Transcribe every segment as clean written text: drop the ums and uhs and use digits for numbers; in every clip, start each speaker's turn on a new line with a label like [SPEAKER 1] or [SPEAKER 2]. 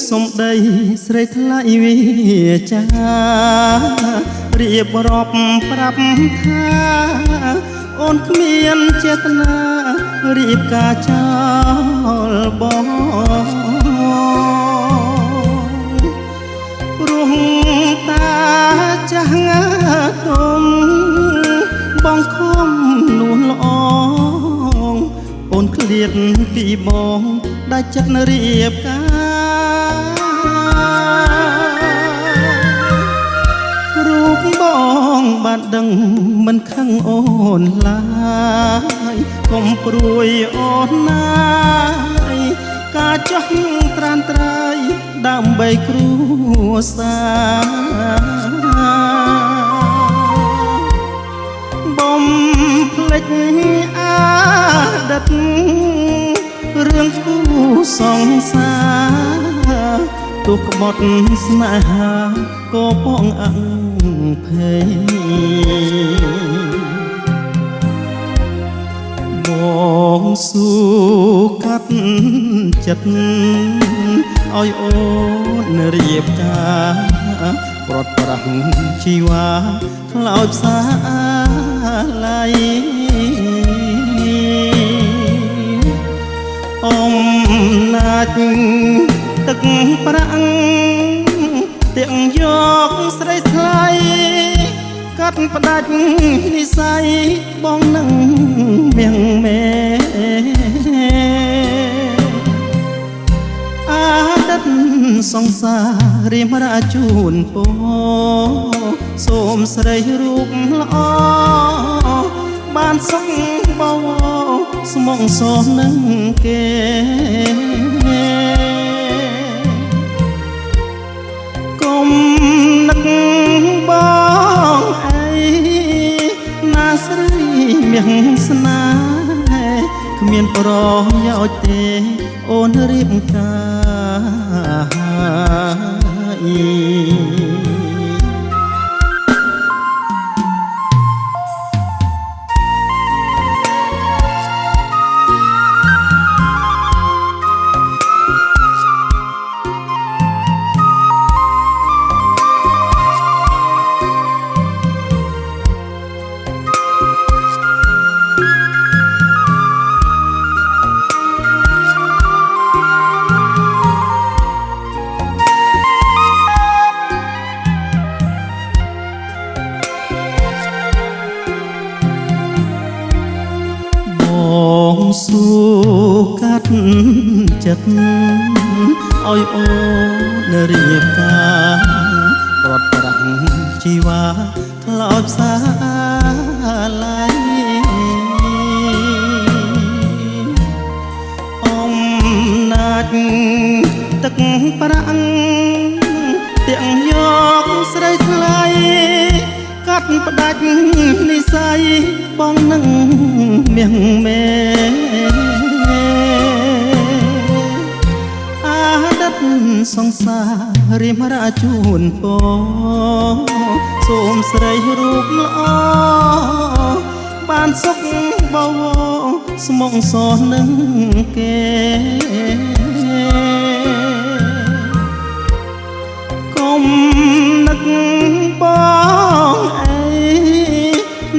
[SPEAKER 1] សុំដីស្រីថ្លៃវាចារៀបរាប់ប្រាប់ថាអូនគ្មានចេតនារៀបការចោលបងព្រោះតាចាស់ងាទុំបងខំនួនល្អអូនឃ្លាតពីបងដាច់ចិត្តរៀបការរូបបងបានដឹងមិនខឹងអូនឡើយកុំព្រួយអូនណាយការចោះត្រានត្រៃដើម្បីគ្រួសារបំភ្លេចអាដិតរឿងគូសង្សារទោះក្បត់ស្នេហាក៏បងអង្ភេបងស៊ូកាត់ចិត្តឲ្យអូនរៀបការប្រត់ប្រាស់ជីវ៉ាខ្លោចផ្សាឡៃអំណាចទឹកប្រាំងទាំងយកស្រីថ្លៃកាត់ផ្ដាច់និស័យបងនឹងមៀងមេអាដិតសង្សាររៀមរាជូនពរសូមស្រីរូបល្អបានសុខបវរស្មងសនឹងគេកុំនឹកបងអីណាស្រីមៀងស្នេហ៍គ្មានប្រយោជន៍ទេអូនរៀបការបងស៊ូកាត់ចិត្តឲ្យអូនរៀបការប្រត់ប្រាស់ជីវ៉ាខ្លោចផ្សាឡៃអំណាចទឹកប្រាំងទាំងយកស្រីថ្លៃកាត់ផ្ដាច់និស័យបងនឹងមៀងមេអាដិតសង្សាររៀមរាជូនពរសូមស្រីរូបល្អបានសុខបវរស្មងសនឹងគេកុំនឹកបងអី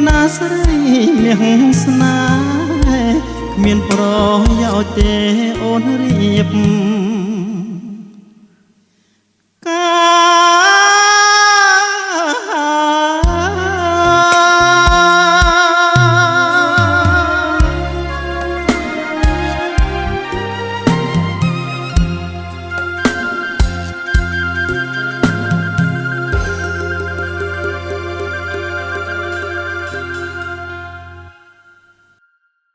[SPEAKER 1] ណាស្រីមៀងស្នេហ៍គ្មានប្រយោជន៍ទេអូនរៀប